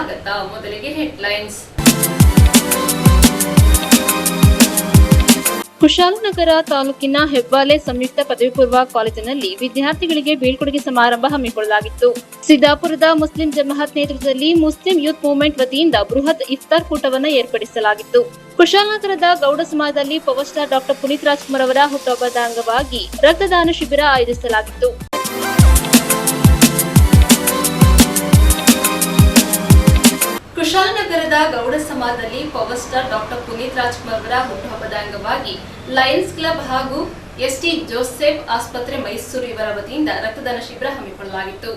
ಸ್ವಾಗತ. ಮೊದಲಿಗೆ ಹೆಡ್ಲೈನ್ಸ್. ಕುಶಾಲನಗರ ತಾಲೂಕಿನ ಹೆಬ್ಬಾಲೆ ಸಂಯುಕ್ತ ಪದವಿ ಪೂರ್ವ ಕಾಲೇಜಿನಲ್ಲಿ ವಿದ್ಯಾರ್ಥಿಗಳಿಗೆ ಬೀಳ್ಕೊಡುಗೆ ಸಮಾರಂಭ ಹಮ್ಮಿಕೊಳ್ಳಲಾಗಿತ್ತು. ಸಿದ್ದಾಪುರದ ಮುಸ್ಲಿಂ ಜಮಾಅತ್ ನೇತೃತ್ವದಲ್ಲಿ ಮುಸ್ಲಿಂ ಯೂತ್ ಮೂವ್ಮೆಂಟ್ ವತಿಯಿಂದ ಬೃಹತ್ ಇಫ್ತಾರ್ ಕೂಟವನ್ನು ಏರ್ಪಡಿಸಲಾಗಿತ್ತು. ಕುಶಾಲನಗರದ ಗೌಡ ಸಮಾಜದಲ್ಲಿ power star doctor Puneeth Rajkumar ಅವರ ಹುಟ್ಟುಹಬ್ಬದ ಅಂಗವಾಗಿ ರಕ್ತದಾನ ಶಿಬಿರ ಆಯೋಜಿಸಲಾಗಿತ್ತು. ಕುಶಾಲನಗರದ ಗೌಡ ಸಮಾಜದಲ್ಲಿ power star doctor Puneeth Rajkumar ಅವರ ಹುಟ್ಟುಹಬ್ಬದ ಅಂಗವಾಗಿ ಲಯನ್ಸ್ ಕ್ಲಬ್ ಹಾಗೂ ಎಸ್ಟಿ ಜೋಸೆಫ್ ಆಸ್ಪತ್ರೆ ಮೈಸೂರು ಇವರ ವತಿಯಿಂದ ರಕ್ತದಾನ ಶಿಬಿರ ಹಮ್ಮಿಕೊಳ್ಳಲಾಗಿತ್ತು.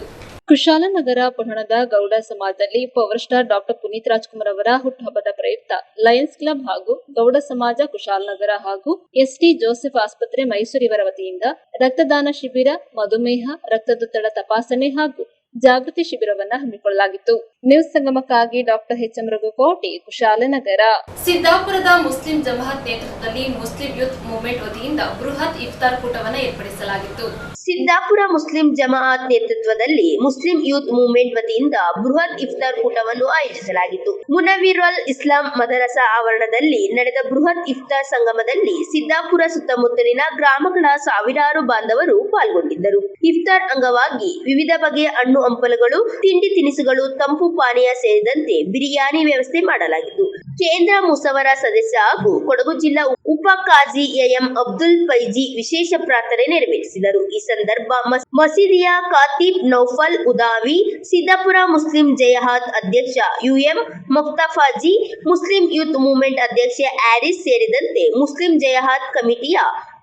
ಕುಶಾಲನಗರ ಪಟ್ಟಣದ ಗೌಡ ಸಮಾಜದಲ್ಲಿ power star doctor Puneeth Rajkumar ಅವರ ಹುಟ್ಟುಹಬ್ಬದ ಪ್ರಯುಕ್ತ ಲಯನ್ಸ್ ಕ್ಲಬ್ ಹಾಗೂ ಗೌಡ ಸಮಾಜ ಕುಶಾಲನಗರ ಹಾಗೂ ಎಸ್ಟಿ ಜೋಸೆಫ್ ಆಸ್ಪತ್ರೆ ಮೈಸೂರು ಇವರ ವತಿಯಿಂದ ರಕ್ತದಾನ ಶಿಬಿರ, ಮಧುಮೇಹ, ರಕ್ತದೊತ್ತಡ ತಪಾಸಣೆ ಹಾಗೂ ಜಾಗೃತಿ ಶಿಬಿರವನ್ನು ಹಮ್ಮಿಕೊಳ್ಳಲಾಗಿತ್ತು. ನ್ಯೂಸ್ ಸಂಗಮಕ್ಕಾಗಿ ಡಾಕ್ಟರ್ ಎಚ್.ಎಂ. ರಘುಕೋಟಿ, ಕುಶಾಲನಗರ. ಸಿದ್ದಾಪುರದ ಮುಸ್ಲಿಂ ಜಮಾಅತ್ ನೇತೃತ್ವದಲ್ಲಿ ಮುಸ್ಲಿಂ ಯೂತ್ ಮೂವ್ಮೆಂಟ್ ವತಿಯಿಂದ ಬೃಹತ್ ಇಫ್ತಾರ್ ಕೂಟವನ್ನು ಏರ್ಪಡಿಸಲಾಗಿತ್ತು. ಸಿದ್ದಾಪುರ ಮುಸ್ಲಿಂ ಜಮಾಅತ್ ನೇತೃತ್ವದಲ್ಲಿ ಮುಸ್ಲಿಂ ಯೂತ್ ಮೂವ್ಮೆಂಟ್ ವತಿಯಿಂದ ಬೃಹತ್ ಇಫ್ತಾರ್ ಕೂಟವನ್ನು ಆಯೋಜಿಸಲಾಗಿತ್ತು. ಮುನವ್ವಿರುಲ್ ಇಸ್ಲಾಂ ಮದರಸಾ ಆವರಣದಲ್ಲಿ ನಡೆದ ಬೃಹತ್ ಇಫ್ತಾರ್ ಸಂಗಮದಲ್ಲಿ ಸಿದ್ದಾಪುರ ಸುತ್ತಮುತ್ತಲಿನ ಗ್ರಾಮಗಳ ಸಾವಿರಾರು ಬಾಂಧವರು ಪಾಲ್ಗೊಂಡಿದ್ದರು. ಇಫ್ತಾರ್ ಅಂಗವಾಗಿ ವಿವಿಧ ಬಗೆಯ ಹಣ್ಣು ಹಂಪಲುಗಳು, ತಿಂಡಿ ತಿನಿಸುಗಳು, ತಂಪು ಪಾನೀಯ ಸೇರಿದಂತೆ ಬಿರಿಯಾನಿ ವ್ಯವಸ್ಥೆ ಮಾಡಲಾಗಿತ್ತು. ಕೇಂದ್ರ ಮುಸವರ ಸದಸ್ಯ ಹಾಗೂ ಕೊಡಗು ಜಿಲ್ಲಾ ಉಪ ಕಾಜಿ ಎಂ ಅಬ್ದುಲ್ ಫೈಜಿ ವಿಶೇಷ ಪ್ರಾರ್ಥನೆ ನೆರವೇರಿಸಿದರು. ಈ ಸಂದರ್ಭ ಮಸೀದಿಯ ಖಾತೀಬ್ ನೌಫಲ್ ಉದಾವಿ, ಸಿದ್ದಾಪುರ ಮುಸ್ಲಿಂ ಜಮಾಅತ್ ಅಧ್ಯಕ್ಷ ಯುಎಂ ಮುಕ್ತಫಾಜಿ, ಮುಸ್ಲಿಂ ಯೂತ್ ಮೂವ್ಮೆಂಟ್ ಅಧ್ಯಕ್ಷ ಆರಿಸ್ ಸೇರಿದಂತೆ ಮುಸ್ಲಿಂ ಜಮಾಅತ್ ಕಮಿಟಿಯ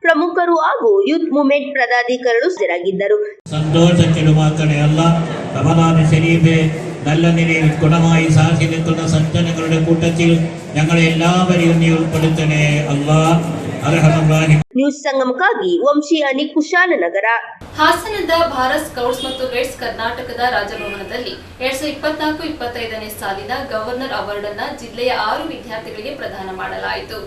ಪ್ರಮುಖರು ಹಾಗೂ യൂത്ത് മൂവ്മെന്റ് പദാധികാരികൾ ಹಾಜರಾಗಿದ್ದರು. സന്തോഷക്കെടുമാക്കണയല്ല. റമദാൻ ശരീഫ് നല്ല നിലയിൽ ഗുണമായി സാക്ഷി നിൽക്കുന്ന സജ്ജനങ്ങളുടെ കൂട്ടത്തിൽ ഞങ്ങളെ എല്ലാവരെയും നീ ഉൾപ്പെടുത്തണേ അല്ലാഹ്. ಅರ್ಹಮುರ್ರಾಹಿಮ್. ನ್ಯೂಸ್ ಸಂಗಮಕ್ಕಾಗಿ ವಂಶಿ ಅನಿ, ಕುಶಾಲನಗರ. ಹಾಸನದ ಭಾರತ್ ಸ್ಕೌಟ್ಸ್ ಮತ್ತು ಗೈಡ್ಸ್ ಕರ್ನಾಟಕದ ರಾಜಭವನದಲ್ಲಿ 2024-25ನೇ ಸಾಲಿನ ಗವರ್ನರ್ ಅವಾರ್ಡ್ ಅನ್ನು ಜಿಲ್ಲೆಯ 6 ವಿದ್ಯಾರ್ಥಿಗಳಿಗೆ ಪ್ರದಾನ ಮಾಡಲಾಯಿತು.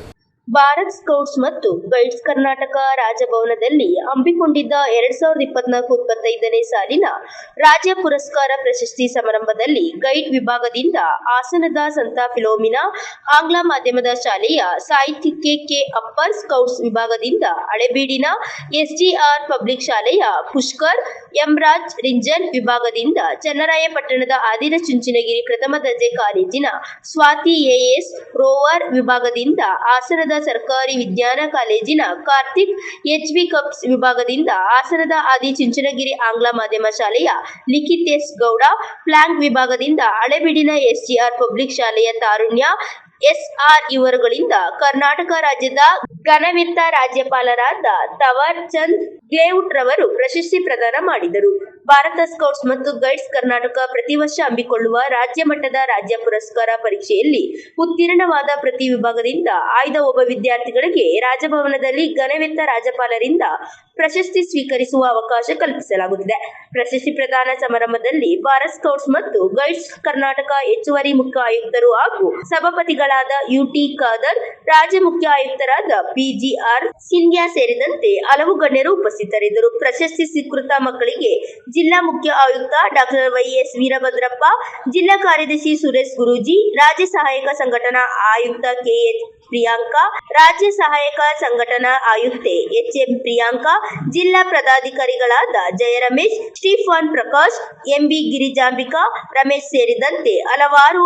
ಭಾರತ್ ಸ್ಕೌಟ್ಸ್ ಮತ್ತು ಗೈಡ್ಸ್ ಕರ್ನಾಟಕ ರಾಜಭವನದಲ್ಲಿ ಹಮ್ಮಿಕೊಂಡಿದ್ದ 2024-25ನೇ ಸಾಲಿನ ರಾಜ್ಯ ಪುರಸ್ಕಾರ ಪ್ರಶಸ್ತಿ ಸಮಾರಂಭದಲ್ಲಿ ಗೈಡ್ ವಿಭಾಗದಿಂದ ಹಾಸನದ ಸಂತ ಫಿಲೋಮಿನಾ ಆಂಗ್ಲ ಮಾಧ್ಯಮದ ಶಾಲೆಯ ಸಾಹಿತ್ಯಕ್ಕೆ ಕೆ. ಅಪ್ಪರ್, ಸ್ಕೌಟ್ಸ್ ವಿಭಾಗದಿಂದ ಹಳೆಬೀಡಿನ ಎಸ್ಜಿಆರ್ ಪಬ್ಲಿಕ್ ಶಾಲೆಯ ಪುಷ್ಕರ್ ಎಂ. ರಾಜ್, ರಿಂಜನ್ ವಿಭಾಗದಿಂದ ಚನ್ನರಾಯಪಟ್ಟಣದ ಆದಿನಚುಂಚನಗಿರಿ ಪ್ರಥಮ ದರ್ಜೆ ಕಾಲೇಜಿನ ಸ್ವಾತಿ ಎಎಸ್, ರೋವರ್ ವಿಭಾಗದಿಂದ ಹಾಸನದ ಸರ್ಕಾರಿ ವಿಜ್ಞಾನ ಕಾಲೇಜಿನ ಕಾರ್ತಿಕ್, ಎಚ್ವಿ ಕಪ್ಸ್ ವಿಭಾಗದಿಂದ ಹಾಸನದ ಆದಿಚುಂಚನಗಿರಿ ಆಂಗ್ಲ ಮಾಧ್ಯಮ ಶಾಲೆಯ ಲಿಖಿತ್ ಎಸ್. ಗೌಡ, ಪ್ಲಾಂಕ್ ವಿಭಾಗದಿಂದ ಹಳೆಬೀಡಿನ ಎಸ್ಜಿಆರ್ ಪಬ್ಲಿಕ್ ಶಾಲೆಯ ತಾರುಣ್ಯ ಎಸ್ಆರ್ ಇವರುಗಳಿಂದ ಕರ್ನಾಟಕ ರಾಜ್ಯದ ಘನವಿತ್ತ ರಾಜ್ಯಪಾಲರಾದ ತವರ್ ಚಂದ್ ಗೆಹ್ಲೋಟ್ ರವರು ಪ್ರಶಸ್ತಿ ಪ್ರದಾನ ಮಾಡಿದರು. ಭಾರತ ಸ್ಕೌಟ್ಸ್ ಮತ್ತು ಗೈಡ್ಸ್ ಕರ್ನಾಟಕ ಪ್ರತಿ ವರ್ಷ ಹಮ್ಮಿಕೊಳ್ಳುವ ರಾಜ್ಯ ಮಟ್ಟದ ರಾಜ್ಯ ಪುರಸ್ಕಾರ ಪರೀಕ್ಷೆಯಲ್ಲಿ ಉತ್ತೀರ್ಣವಾದ ಪ್ರತಿ ವಿಭಾಗದಿಂದ ಆಯ್ದ ಒಬ್ಬ ವಿದ್ಯಾರ್ಥಿಗಳಿಗೆ ರಾಜಭವನದಲ್ಲಿ ಘನವಿತ್ತ ರಾಜ್ಯಪಾಲರಿಂದ ಪ್ರಶಸ್ತಿ ಸ್ವೀಕರಿಸುವ ಅವಕಾಶ ಕಲ್ಪಿಸಲಾಗುತ್ತಿದೆ. ಪ್ರಶಸ್ತಿ ಪ್ರದಾನ ಸಮಾರಂಭದಲ್ಲಿ ಭಾರತ್ ಸ್ಕೌಟ್ಸ್ ಮತ್ತು ಗೈಡ್ಸ್ ಕರ್ನಾಟಕ ಹೆಚ್ಚುವರಿ ಮುಖ್ಯ ಆಯುಕ್ತರು ಹಾಗೂ ಸಭಾಪತಿಗಳಾದ ಯುಟಿ ಖಾದರ್, ರಾಜ್ಯ ಮುಖ್ಯ ಆಯುಕ್ತರಾದ ಪಿಜಿಆರ್ ಸಿಂಧ್ಯಾ ಸೇರಿದಂತೆ ಹಲವು ಗಣ್ಯರು ಉಪಸ್ಥಿತರಿದ್ದರು. ಪ್ರಶಸ್ತಿ ಸ್ವೀಕೃತ ಮಕ್ಕಳಿಗೆ ಜಿಲ್ಲಾ ಮುಖ್ಯ ಆಯುಕ್ತ ಡಾಕ್ಟರ್ ವೈಎಸ್ ವೀರಭದ್ರಪ್ಪ, ಜಿಲ್ಲಾ ಕಾರ್ಯದರ್ಶಿ ಸುರೇಶ್ ಗುರೂಜಿ, ರಾಜ್ಯ ಸಹಾಯಕ ಸಂಘಟನಾ ಆಯುಕ್ತ ಕೆಎಚ್ ಪ್ರಿಯಾಂಕಾ, ರಾಜ್ಯ ಸಹಾಯಕ ಸಂಘಟನಾ ಆಯುಕ್ತೆ ಎಚ್ಎಂ ಪ್ರಿಯಾಂಕಾ, ಜಿಲ್ಲಾ ಪದಾಧಿಕಾರಿಗಳಾದ ಜಯರಮೇಶ್, ಸ್ಟೀಫನ್ ಪ್ರಕಾಶ್, ಎಂಬಿ ಗಿರಿಜಾಂಬಿಕಾ, ರಮೇಶ್ ಸೇರಿದಂತೆ ಹಲವರು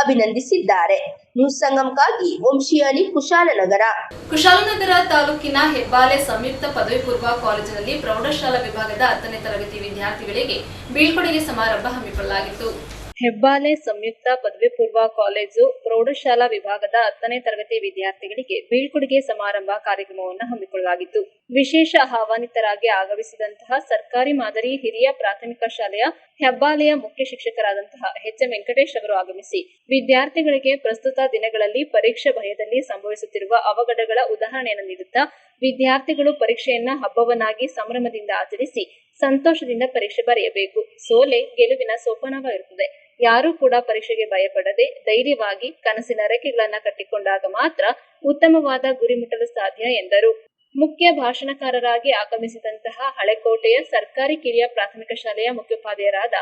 ಅಭಿನಂದಿಸಿದ್ದಾರೆ. ನ್ಯೂಸ್ ಸಂಗಮಕ್ಕಾಗಿ ವಂಶಿ ಅಲಿ, ಕುಶಾಲನಗರ. ಕುಶಾಲನಗರ ತಾಲೂಕಿನ ಹೆಬ್ಬಾಲೆ ಸಂಯುಕ್ತ ಪದವಿ ಪೂರ್ವ ಕಾಲೇಜಿನಲ್ಲಿ ಪ್ರೌಢಶಾಲಾ ವಿಭಾಗದ 10ನೇ ತರಗತಿ ವಿದ್ಯಾರ್ಥಿಗಳಿಗೆ ಬೀಳ್ಕೊಡುಗೆ ಸಮಾರಂಭ ಹಮ್ಮಿಕೊಳ್ಳಲಾಗಿತ್ತು. ಹೆಬ್ಬಾಲೆ ಸಂಯುಕ್ತ ಪದವಿ ಪೂರ್ವ ಕಾಲೇಜು ಪ್ರೌಢಶಾಲಾ ವಿಭಾಗದ 10ನೇ ತರಗತಿ ವಿದ್ಯಾರ್ಥಿಗಳಿಗೆ ಬೀಳ್ಕೊಡುಗೆ ಸಮಾರಂಭ ಕಾರ್ಯಕ್ರಮವನ್ನು ಹಮ್ಮಿಕೊಳ್ಳಲಾಗಿತ್ತು. ವಿಶೇಷ ಆಹ್ವಾನಿತರಾಗಿ ಆಗಮಿಸಿದಂತಹ ಸರ್ಕಾರಿ ಮಾದರಿ ಹಿರಿಯ ಪ್ರಾಥಮಿಕ ಶಾಲೆಯ ಹೆಬ್ಬಾಲೆಯ ಮುಖ್ಯ ಶಿಕ್ಷಕರಾದಂತಹ ಎಚ್.ಎಂ. ವೆಂಕಟೇಶ್ ಅವರು ಆಗಮಿಸಿ ವಿದ್ಯಾರ್ಥಿಗಳಿಗೆ ಪ್ರಸ್ತುತ ದಿನಗಳಲ್ಲಿ ಪರೀಕ್ಷೆ ಭಯದಲ್ಲಿ ಸಂಭವಿಸುತ್ತಿರುವ ಅವಘಡಗಳ ಉದಾಹರಣೆಯನ್ನು ನೀಡುತ್ತಾ ವಿದ್ಯಾರ್ಥಿಗಳು ಪರೀಕ್ಷೆಯನ್ನ ಹಬ್ಬವನ್ನಾಗಿ ಸಂಭ್ರಮದಿಂದ ಆಚರಿಸಿ ಸಂತೋಷದಿಂದ ಪರೀಕ್ಷೆ ಬರೆಯಬೇಕು. ಸೋಲೆ ಗೆಲುವಿನ ಸೋಪಾನವಾಗಿರುತ್ತದೆ. ಯಾರೂ ಕೂಡ ಪರೀಕ್ಷೆಗೆ ಭಯಪಡದೆ ಧೈರ್ಯವಾಗಿ ಕನಸಿನ ರೆಕ್ಕೆಗಳನ್ನ ಕಟ್ಟಿಕೊಂಡಾಗ ಮಾತ್ರ ಉತ್ತಮವಾದ ಗುರಿ ಮುಟ್ಟಲು ಸಾಧ್ಯ ಎಂದರು. ಮುಖ್ಯ ಭಾಷಣಕಾರರಾಗಿ ಆಗಮಿಸಿದಂತಹ ಹಳೆಕೋಟೆಯ ಸರ್ಕಾರಿ ಕಿರಿಯ ಪ್ರಾಥಮಿಕ ಶಾಲೆಯ ಮುಖ್ಯೋಪಾಧ್ಯಾಯರಾದ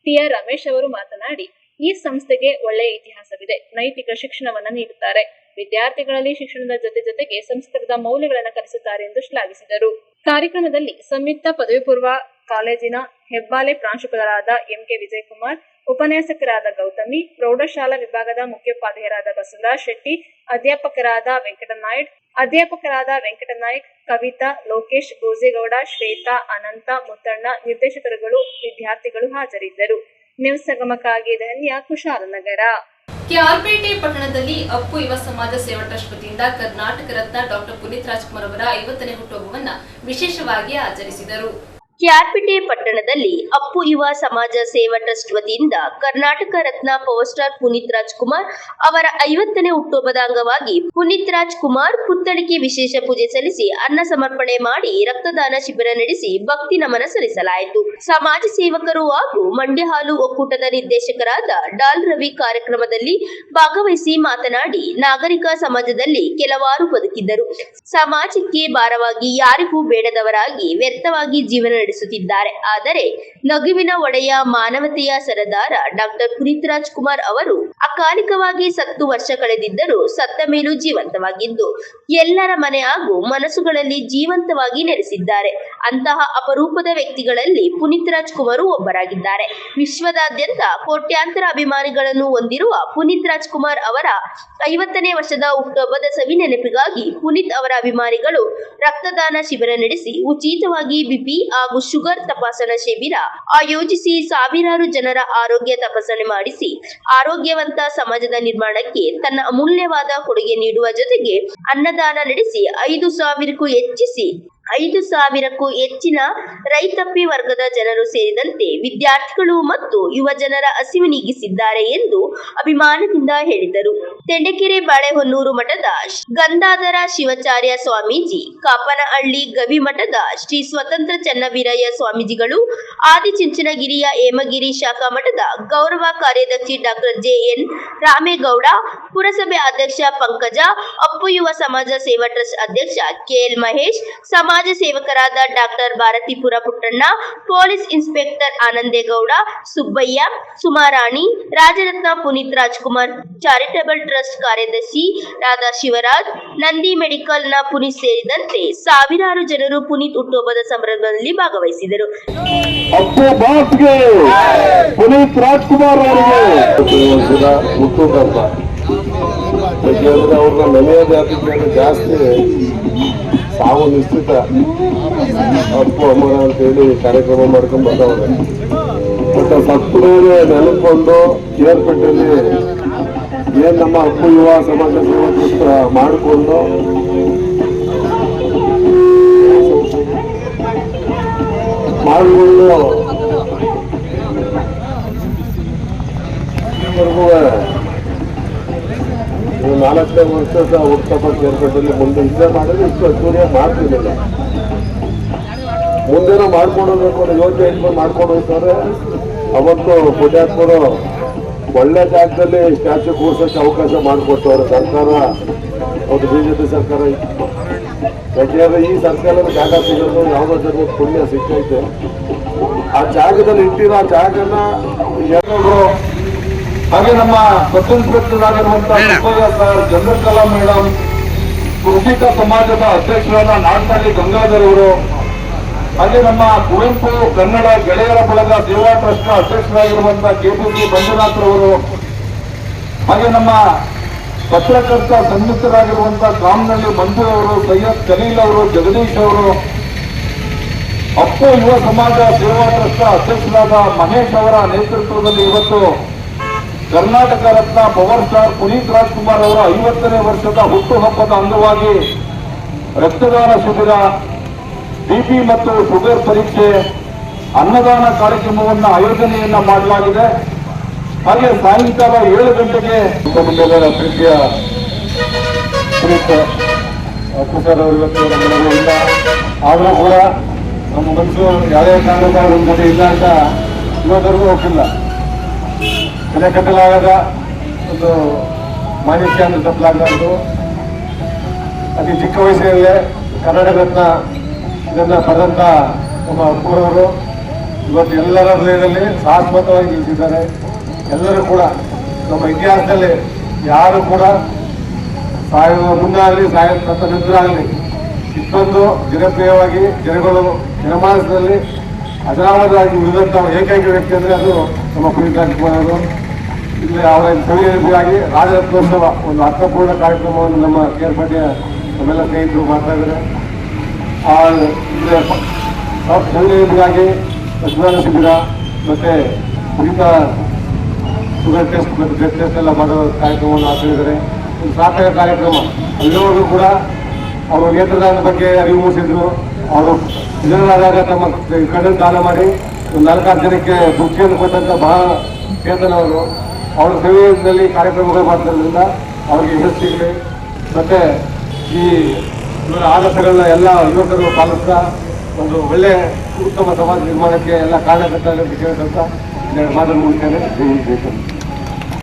ಟಿ.ಆರ್. ರಮೇಶ್ ಅವರು ಮಾತನಾಡಿ, ಈ ಸಂಸ್ಥೆಗೆ ಒಳ್ಳೆಯ ಇತಿಹಾಸವಿದೆ. ನೈತಿಕ ಶಿಕ್ಷಣವನ್ನು ನೀಡುತ್ತಾರೆ. ವಿದ್ಯಾರ್ಥಿಗಳಲ್ಲಿ ಶಿಕ್ಷಣದ ಜೊತೆಗೆ ಸಂಸ್ಕೃತದ ಮೌಲ್ಯಗಳನ್ನು ಕಲಿಸುತ್ತಾರೆ ಎಂದು ಶ್ಲಾಘಿಸಿದರು. ಕಾರ್ಯಕ್ರಮದಲ್ಲಿ ಸಂಯುಕ್ತ ಪದವಿ ಪೂರ್ವ ಕಾಲೇಜಿನ ಹೆಬ್ಬಾಲೆ ಪ್ರಾಂಶುಪಾಲರಾದ ಎಂ.ಕೆ. ವಿಜಯಕುಮಾರ್, ಉಪನ್ಯಾಸಕರಾದ ಗೌತಮಿ, ಪ್ರೌಢಶಾಲಾ ವಿಭಾಗದ ಮುಖ್ಯೋಪಾಧ್ಯಾಯರಾದ ಬಸವರಾಜ್ ಶೆಟ್ಟಿ, ಅಧ್ಯಾಪಕರಾದ ವೆಂಕಟನಾಯ್ಕ್, ಕವಿತಾ, ಲೋಕೇಶ್, ಗೋಜೇಗೌಡ, ಶ್ವೇತಾ, ಅನಂತ, ಮುತ್ತಣ್ಣ, ನಿರ್ದೇಶಕರುಗಳು, ವಿದ್ಯಾರ್ಥಿಗಳು ಹಾಜರಿದ್ದರು. ನ್ಯೂಸ್ ಸಂಗಮಕ್ಕಾಗಿ ಧನ್ಯ, ಕುಶಾಲನಗರ. ಕೆಆರ್ಪೇಟೆ ಪಟ್ಟಣದಲ್ಲಿ ಅಪ್ಪು ಯುವ ಸಮಾಜ ಸೇವಾ ಟ್ರಸ್ಟ್ ವತಿಯಿಂದ ಕರ್ನಾಟಕ ರತ್ನ ಡಾಕ್ಟರ್ ಪುನೀತ್ ರಾಜ್ಕುಮಾರ್ ಅವರ 50ನೇ ಹುಟ್ಟುಹಬ್ಬವನ್ನು ವಿಶೇಷವಾಗಿ ಆಚರಿಸಿದರು. ಕೆಆರ್ಪೇಟೆ ಪಟ್ಟಣದಲ್ಲಿ ಅಪ್ಪು ಯುವ ಸಮಾಜ ಸೇವಾ ಟ್ರಸ್ಟ್ ವತಿಯಿಂದ ಕರ್ನಾಟಕ ರತ್ನ ಪವರ್ ಸ್ಟಾರ್ ಪುನೀತ್ ರಾಜ್ಕುಮಾರ್ ಅವರ 50ನೇ ಹುಟ್ಟುಹಬ್ಬದ ಅಂಗವಾಗಿ ಪುನೀತ್ ರಾಜ್ಕುಮಾರ್ ಪುತ್ಥಳಿಗೆ ವಿಶೇಷ ಪೂಜೆ ಸಲ್ಲಿಸಿ ಅನ್ನ ಸಮರ್ಪಣೆ ಮಾಡಿ ರಕ್ತದಾನ ಶಿಬಿರ ನಡೆಸಿ ಭಕ್ತಿ ನಮನ ಸಲ್ಲಿಸಲಾಯಿತು. ಸಮಾಜ ಸೇವಕರು ಹಾಗೂ ಮಂಡ್ಯ ಹಾಲು ಒಕ್ಕೂಟದ ನಿರ್ದೇಶಕರಾದ ಡಾಲ್ ರವಿ ಕಾರ್ಯಕ್ರಮದಲ್ಲಿ ಭಾಗವಹಿಸಿ ಮಾತನಾಡಿ, ನಾಗರಿಕ ಸಮಾಜದಲ್ಲಿ ಕೆಲವಾರು ಬದುಕಿದ್ದರು. ಸಮಾಜಕ್ಕೆ ಭಾರವಾಗಿ ಯಾರಿಗೂ ಬೇಡದವರಾಗಿ ವ್ಯರ್ಥವಾಗಿ ಜೀವನ ನಡೆಸುತ್ತಿದ್ದಾರೆ. ಆದರೆ ನಗುವಿನ ಒಡೆಯ ಮಾನವತೆಯ ಸರದಾರ ಡಾಕ್ಟರ್ ಪುನೀತ್ ರಾಜ್ಕುಮಾರ್ ಅವರು ಅಕಾಲಿಕವಾಗಿ 10 ವರ್ಷ ಕಳೆದಿದ್ದರೂ ಸತ್ತ ಮೇಲೂ ಜೀವಂತವಾಗಿದ್ದು ಎಲ್ಲರ ಮನೆ ಹಾಗೂ ಮನಸ್ಸುಗಳಲ್ಲಿ ಜೀವಂತವಾಗಿ ನೆಲೆಸಿದ್ದಾರೆ. ಅಂತಹ ಅಪರೂಪದ ವ್ಯಕ್ತಿಗಳಲ್ಲಿ ಪುನೀತ್ ರಾಜ್ಕುಮಾರ್ ಒಬ್ಬರಾಗಿದ್ದಾರೆ. ವಿಶ್ವದಾದ್ಯಂತ ಕೋಟ್ಯಾಂತರ ಅಭಿಮಾನಿಗಳನ್ನು ಹೊಂದಿರುವ ಪುನೀತ್ ರಾಜ್ಕುಮಾರ್ ಅವರ 50ನೇ ವರ್ಷದ ಹುಟ್ಟುಹಬ್ಬದ ಸವಿ ನೆನಪಿಗಾಗಿ ಪುನೀತ್ ಅವರ ಅಭಿಮಾನಿಗಳು ರಕ್ತದಾನ ಶಿಬಿರ ನಡೆಸಿ ಉಚಿತವಾಗಿ ಬಿಪಿ ಹಾಗೂ ಶುಗರ್ ತಪಾಸಣಾ ಶಿಬಿರ ಆಯೋಜಿಸಿ ಸಾವಿರಾರು ಜನರ ಆರೋಗ್ಯ ತಪಾಸಣೆ ಮಾಡಿಸಿ ಆರೋಗ್ಯವಂತ ಸಮಾಜದ ನಿರ್ಮಾಣಕ್ಕೆ ತನ್ನ ಅಮೂಲ್ಯವಾದ ಕೊಡುಗೆ ನೀಡುವ ಜೊತೆಗೆ ಅನ್ನದಾನ ನಡೆಸಿ 5,000ಕ್ಕೂ ಹೆಚ್ಚಿನ ರೈತಾಪಿ ವರ್ಗದ ಜನರು ಸೇರಿದಂತೆ ವಿದ್ಯಾರ್ಥಿಗಳು ಮತ್ತು ಯುವ ಜನರ ಹಸಿವು ನೀಗಿಸಿದ್ದಾರೆ ಎಂದು ಅಭಿಮಾನದಿಂದ ಹೇಳಿದರು. ತೆಂಡಕೆರೆ ಬಾಳೆಹೊನ್ನೂರು ಮಠದ ಗಂಗಾಧರ ಶಿವಾಚಾರ್ಯ ಸ್ವಾಮೀಜಿ, ಕಾಪನಹಳ್ಳಿ ಗವಿಮಠದ ಶ್ರೀ ಸ್ವತಂತ್ರ ಚನ್ನವೀರಯ್ಯ ಸ್ವಾಮೀಜಿಗಳು, ಆದಿಚುಂಚನಗಿರಿಯ ಹೇಮಗಿರಿ ಶಾಖಾ ಮಠದ ಗೌರವ ಕಾರ್ಯದರ್ಶಿ ಡಾಕ್ಟರ್ ಜೆ.ಎನ್. ರಾಮೇಗೌಡ, ಪುರಸಭೆ ಅಧ್ಯಕ್ಷ ಪಂಕಜ, ಅಪ್ಪು ಯುವ ಸಮಾಜ ಸೇವಾ ಟ್ರಸ್ಟ್ ಅಧ್ಯಕ್ಷ ಕೆ.ಎಲ್. ಮಹೇಶ್, ಸಮಾಜ ಸೇವಕರಾದ doctor Bharathipura Puttanna, police inspector Anandegowda, Subbaiah, Sumarani, Rajaratna, Puneeth Rajkumar charitable trust ಕಾರ್ಯದರ್ಶಿ ರಾದ ಶಿವರಾಜ್, ನಂದಿ ಮೆಡಿಕಲ್ ನ ಪುನೀತ್ ಸೇರಿದಂತೆ ಸಾವಿರಾರು ಜನರು ಪುನೀತ್ ಹುಟ್ಟುಹಬ್ಬದ ಸಂಭ್ರಮದಲ್ಲಿ ಭಾಗವಹಿಸಿದರು. ಪುನೀತ್ ರಾಜ್ಕುಮಾರ್ ಅವರಿಗೆ ಹುಟ್ಟುಹಬ್ಬ ಅವ್ರನ್ನ ನೆನೆಯೋದು ಜಾಸ್ತಿ ಸಾವು ನಿಶ್ಚಿತ ಅಪ್ಪು ಅಮ್ಮನ ಅಂತೇಳಿ ಕಾರ್ಯಕ್ರಮ ಮಾಡ್ಕೊಂಡು ಬಂದವ್ರೆ. ಬಟ್ ಸತ್ತು ಮೇಲೆ ನೆನಪುಕೊಂಡು ಕೇರ್ಪೇಟೆಯಲ್ಲಿ ಏನ್ ನಮ್ಮ ಅಪ್ಪು ಯುವ ಸಮಾಜ ಸೇವಾ ಮಾಡಿಕೊಂಡು ಇಲ್ಲಿವರೆಗೂ 4ನೇ ವರ್ಷದ ಹುಟ್ಟುಹಬ್ಬ ಕೇರ್ಪೇಟೆಯಲ್ಲಿ ಮುಂದೆ ಇಲ್ಲೇ ಮಾಡಿದ್ರೆ ಇಷ್ಟು ಅದ್ದೂರಿಯ ಮಾಡ್ತಿರ್ಲಿಲ್ಲ. ಮುಂದೇನೋ ಮಾಡ್ಕೊಂಡೋಗ್ಬೇಕು ಅನ್ನೋ ಯೋಚನೆ ಇಟ್ಕೊಂಡು ಮಾಡ್ಕೊಂಡು ಹೋಗ್ತಾರೆ. ಅವತ್ತು ಪುಣ್ಯಾತ್ಮರು ಒಳ್ಳೆ ಜಾಗದಲ್ಲಿ ಸ್ಟ್ಯಾಚ್ಯೂ ಕೂರ್ಸೋಕ್ಕೆ ಅವಕಾಶ ಮಾಡಿಕೊಟ್ಟವ್ರೆ ಸರ್ಕಾರ, ಒಂದು ಬಿಜೆಪಿ ಸರ್ಕಾರ. ಯಾಕೆಂದ್ರೆ ಈ ಸರ್ಕಾರದ ಜಾಗ ಸಿಗೋದು ಯಾವುದೋ ಜನಕ್ಕೆ ಪುಣ್ಯ ಸಿಕ್ಕೈತೆ. ಆ ಜಾಗದಲ್ಲಿ ಇಟ್ಟಿರೋ ಆ ಜಾಗನ ಎಲ್ಲರೂ, ಹಾಗೆ ನಮ್ಮ ಸಬ್ ಇನ್ಸ್ಪೆಕ್ಟರ್ ಆಗಿರುವಂತಹ ಸುಬ್ಬಯ್ಯ ಸರ್, ಚಂದ್ರಕಲಾ ಮೇಡಮ್, ಕೃಷಿಕ ಸಮಾಜದ ಅಧ್ಯಕ್ಷರಾದ ನಾಡ್ತಾಳಿ ಗಂಗಾಧರ್ ಅವರು, ಹಾಗೆ ನಮ್ಮ ಕುವೆಂಪು ಕನ್ನಡ ಗೆಳೆಯರ ಬಳಗ ಸೇವಾ ಟ್ರಸ್ಟ್ ಅಧ್ಯಕ್ಷರಾಗಿರುವಂತಹ ಕೆಪಿಸಿ ಮಂಜುನಾಥ್ ರವರು, ಹಾಗೆ ನಮ್ಮ ಪತ್ರಕರ್ತ ಸಂಯುಕ್ತರಾಗಿರುವಂತಹ ಕಾಮನಹಳ್ಳಿ ಮಂಜು ಅವರು, ಸೈಯದ್ ಖಲೀಲ್ ಅವರು, ಜಗದೀಶ್ ಅವರು, ಅಪ್ಪು ಯುವ ಸಮಾಜ ಸೇವಾ ಟ್ರಸ್ಟ್ ಅಧ್ಯಕ್ಷರಾದ ಮಹೇಶ್ ಅವರ ನೇತೃತ್ವದಲ್ಲಿ ಇವತ್ತು ಕರ್ನಾಟಕ ರತ್ನ ಪವರ್ ಸ್ಟಾರ್ ಪುನೀತ್ ರಾಜ್ಕುಮಾರ್ ಅವರ 50ನೇ ವರ್ಷದ ಹುಟ್ಟುಹಬ್ಬದ ಅಂಗವಾಗಿ ರಕ್ತದಾನ ಶಿಬಿರ, ಬಿಪಿ ಮತ್ತು ಶುಗರ್ ಪರೀಕ್ಷೆ, ಅನ್ನದಾನ ಕಾರ್ಯಕ್ರಮವನ್ನು ಆಯೋಜನೆಯನ್ನ ಮಾಡಲಾಗಿದೆ. ಹಾಗೆ ಸಾಯಂಕಾಲ 7 ಗಂಟೆಗೆ ಪ್ರೀತಿಯ ಅಪ್ಪು ಸರ್ ಅವರು ಇವತ್ತು ನಮ್ಮಲ್ಲಿ ಇಲ್ಲ, ಆದರೂ ಕೂಡ ನಮ್ಮ ಮನಸ್ಸು ಯಾವುದೇ ಕಾರಣದ ಒಂದು ಕಡೆ ಇಲ್ಲ ಅಂತ ಇವತ್ತರೆಗೂ ಹೋಗಿಲ್ಲ. ಮನೆ ಕಟ್ಟಲಾಗದ ಒಂದು ಮಾನ್ಯತೆ ಅಂತ ತಪ್ಪಲಾಗದು. ಅತಿ ಚಿಕ್ಕ ವಯಸ್ಸಿನಲ್ಲೇ ಕರ್ನಾಟಕ ರತ್ನ ಇದನ್ನು ಪಡೆದಂಥ ನಮ್ಮ ಅಪ್ಪುರವರು ಇವತ್ತು ಎಲ್ಲರ ಹೃದಯದಲ್ಲಿ ಶಾಶ್ವತವಾಗಿ ನಿಂತಿದ್ದಾರೆ. ಎಲ್ಲರೂ ಕೂಡ ನಮ್ಮ ಇತಿಹಾಸದಲ್ಲಿ ಯಾರು ಕೂಡ ಸಾಯುವ ಮುಂದಾಗಲಿ ಸಾಯುವ ನಂತರ ಆಗಲಿ ಇಷ್ಟೊಂದು ಜನಪ್ರಿಯವಾಗಿ ಜನಮಾನಸದಲ್ಲಿ ಅಜರಾಮರವಾಗಿ ಉಳಿದಂಥ ಏಕೈಕ ವ್ಯಕ್ತಿ ಅಂದರೆ ಅದು ನಮ್ಮ ಪುನೀತ್ ರಾಜ್ಕುಮಾರ್ ಅವರು. ಇಲ್ಲಿ ಅವರ ಸವಿಯಾಗಿ ರಾಜರತ್ನೋತ್ಸವ ಒಂದು ಅರ್ಥಪೂರ್ಣ ಕಾರ್ಯಕ್ರಮವನ್ನು ನಮ್ಮ ಕೇರ್ಪೇಟೆಯ ನಮ್ಮೆಲ್ಲ ಸ್ನೇಹಿತರು ಮಾಡ್ತಾ ಇದ್ದಾರೆ. ಸವಿಯಾಗಿ ರಕ್ತದಾನ ಶಿಬಿರ ಮತ್ತು ಉಚಿತ ಶುಗರ್ ಟೆಸ್ಟ್ ಮತ್ತು ಬ್ಲಡ್ ಟೆಸ್ಟ್ ಎಲ್ಲ ಮಾಡೋ ಕಾರ್ಯಕ್ರಮವನ್ನು ಆಚರಿಸಿದ್ದಾರೆ. ಒಂದು ಸಾರ್ಥಕ ಕಾರ್ಯಕ್ರಮ. ಎಲ್ಲರಿಗೂ ಕೂಡ ಅವರು ನೇತ್ರದಾನದ ಬಗ್ಗೆ ಅರಿವು ಮೂಡಿಸಿದ್ರು. ಅವರು ಜನರಾದಾಗ ತಮ್ಮ ಕಣ್ಣನ್ನು ದಾನ ಮಾಡಿ ಒಂದು 4-6 ಜನಕ್ಕೆ ಬುಕ್ಕಿಯನ್ನು ಕೊಟ್ಟಂಥ ಬಹಳ ಚೇತನವರು. ಅವರ ಸೇವೆಯಲ್ಲಿ ಕಾರ್ಯಕ್ರಮಗಳು ಮಾಡ್ತಿರೋದ್ರಿಂದ ಅವರಿಗೆ ಯಶಸ್ಸು ಸಿಗಲಿ. ಮತ್ತು ಈ ಇವರ ಆದರ್ಶಗಳನ್ನ ಎಲ್ಲ ಯುವಕರು ಪಾಲಿಸ್ತಾ ಒಂದು ಒಳ್ಳೆಯ ಉತ್ತಮ ಸಮಾಜ ನಿರ್ಮಾಣಕ್ಕೆ ಎಲ್ಲ ಕಾರಣಕರ್ತ ಕೇಳ್ತಾ ಮಾತನ್ನು ಮುಗಿಸ್ತೇನೆ.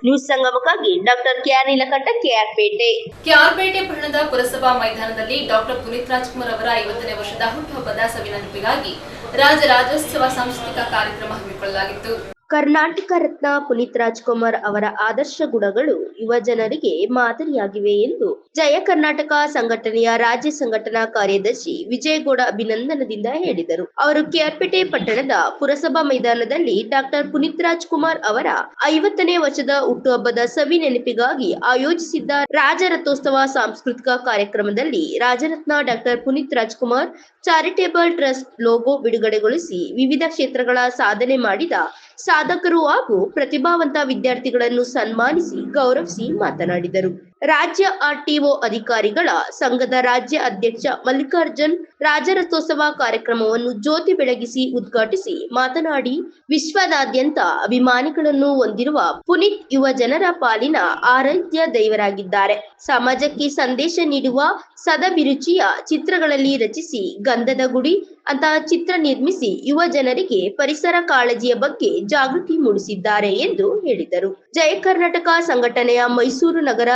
ನ್ಯೂಸ್ ಸಂಗಮಕ್ಕಾಗಿ ಡಾಕ್ಟರ್ ಕೆಆರ್ ನೀಲಕಂಠ, ಕೆಆರ್ಪೇಟೆ. ಕೆಆರ್ಪೇಟೆ ಪಟ್ಟಣದ ಪುರಸಭಾ ಮೈದಾನದಲ್ಲಿ ಡಾಕ್ಟರ್ ಪುನೀತ್ ರಾಜ್ಕುಮಾರ್ ಅವರ 50ನೇ ವರ್ಷದ ಹುಟ್ಟುಹಬ್ಬದ ಸವಿನೆನಪಿಗಾಗಿ ರಾಜರಾಜ್ಯೋತ್ಸವ ಸಾಂಸ್ಕೃತಿಕ ಕಾರ್ಯಕ್ರಮ ಹಮ್ಮಿಕೊಳ್ಳಲಾಗಿತ್ತು. ಕರ್ನಾಟಕ ರತ್ನ ಪುನೀತ್ ರಾಜ್ಕುಮಾರ್ ಅವರ ಆದರ್ಶ ಗುಣಗಳು ಯುವ ಜನರಿಗೆ ಮಾದರಿಯಾಗಿವೆ ಎಂದು ಜಯ ಕರ್ನಾಟಕ ಸಂಘಟನೆಯ ರಾಜ್ಯ ಸಂಘಟನಾ ಕಾರ್ಯದರ್ಶಿ ವಿಜಯಗೌಡ ಅಭಿನಂದನದಿಂದ ಹೇಳಿದರು. ಅವರು ಕೆಆರ್ಪೇಟೆ ಪಟ್ಟಣದ ಪುರಸಭಾ ಮೈದಾನದಲ್ಲಿ ಡಾಕ್ಟರ್ ಪುನೀತ್ ರಾಜ್ಕುಮಾರ್ ಅವರ 50ನೇ ವರ್ಷದ ಹುಟ್ಟುಹಬ್ಬದ ಸವಿ ನೆನಪಿಗಾಗಿ ಆಯೋಜಿಸಿದ್ದ ರಾಜರಥೋತ್ಸವ ಸಾಂಸ್ಕೃತಿಕ ಕಾರ್ಯಕ್ರಮದಲ್ಲಿ Rajaratna doctor Puneeth Rajkumar charitable trust logo ಬಿಡುಗಡೆಗೊಳಿಸಿ ವಿವಿಧ ಕ್ಷೇತ್ರಗಳ ಸಾಧನೆ ಮಾಡಿದ ಸಾಧಕರು ಹಾಗೂ ಪ್ರತಿಭಾವಂತ ವಿದ್ಯಾರ್ಥಿಗಳನ್ನು ಸನ್ಮಾನಿಸಿ ಗೌರವಿಸಿ ಮಾತನಾಡಿದರು. ರಾಜ್ಯ ಆರ್ಟಿಒ ಅಧಿಕಾರಿಗಳ ಸಂಘದ ರಾಜ್ಯ ಅಧ್ಯಕ್ಷ ಮಲ್ಲಿಕಾರ್ಜುನ್ ರಾಜರಥೋತ್ಸವ ಕಾರ್ಯಕ್ರಮವನ್ನು ಜ್ಯೋತಿ ಬೆಳಗಿಸಿ ಉದ್ಘಾಟಿಸಿ ಮಾತನಾಡಿ, ವಿಶ್ವದಾದ್ಯಂತ ಅಭಿಮಾನಿಗಳನ್ನು ಹೊಂದಿರುವ ಪುನೀತ್ ಯುವ ಜನರ ಪಾಲಿನ ಆರಾಧ್ಯ ದೈವರಾಗಿದ್ದಾರೆ. ಸಮಾಜಕ್ಕೆ ಸಂದೇಶ ನೀಡುವ ಸದಭಿರುಚಿಯ ಚಿತ್ರಗಳಲ್ಲಿ ರಚಿಸಿ ಗಂಧದ ಗುಡಿ ಅಂತಹ ಚಿತ್ರ ನಿರ್ಮಿಸಿ ಯುವ ಜನರಿಗೆ ಪರಿಸರ ಕಾಳಜಿಯ ಬಗ್ಗೆ ಜಾಗೃತಿ ಮೂಡಿಸಿದ್ದಾರೆ ಎಂದು ಹೇಳಿದರು. ಜಯ ಕರ್ನಾಟಕ ಸಂಘಟನೆಯ ಮೈಸೂರು ನಗರ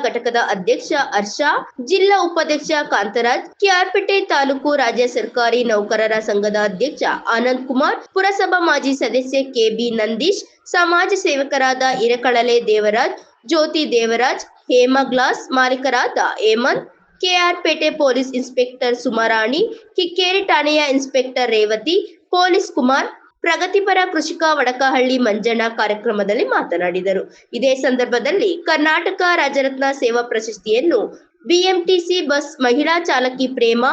ಘಟಕದ ಅಧ್ಯಕ್ಷ ಹರ್ಷ, ಜಿಲ್ಲಾ ಉಪಾಧ್ಯಕ್ಷ ಕಾಂತರಾಜ್, ಕೆಆರ್ಪೇಟೆ ತಾಲೂಕು ರಾಜ್ಯ ಸರ್ಕಾರಿ ನೌಕರರ ಸಂಘದ ಅಧ್ಯಕ್ಷ ಆನಂದ್ ಕುಮಾರ್, ಪುರಸಭಾ ಮಾಜಿ ಸದಸ್ಯ ಕೆಬಿ ನಂದೀಶ್, ಸಮಾಜ ಸೇವಕರಾದ ಹಿರಕಳಲೆ ದೇವರಾಜ್, ಜ್ಯೋತಿ ದೇವರಾಜ್, ಹೇಮ ಗ್ಲಾಸ್ ಮಾಲೀಕರಾದ ಹೇಮಂತ್, ಕೆಆರ್ಪೇಟೆ ಪೊಲೀಸ್ ಇನ್ಸ್ಪೆಕ್ಟರ್ ಸುಮಾರಾಣಿ, ಕಿಕ್ಕೇರಿ ಠಾಣೆಯ ಇನ್ಸ್ಪೆಕ್ಟರ್ ರೇವತಿ, ಪೊಲೀಸ್ ಕುಮಾರ್, ಪ್ರಗತಿಪರ ಕೃಷಿಕ ವಡಕಹಳ್ಳಿ ಮಂಜಣ್ಣ ಕಾರ್ಯಕ್ರಮದಲ್ಲಿ ಮಾತನಾಡಿದರು. ಇದೇ ಸಂದರ್ಭದಲ್ಲಿ ಕರ್ನಾಟಕ ರಾಜರತ್ನ ಸೇವಾ ಪ್ರಶಸ್ತಿಯನ್ನು ಬಿಎಂಟಿಸಿ ಬಸ್ ಮಹಿಳಾ ಚಾಲಕಿ ಪ್ರೇಮ,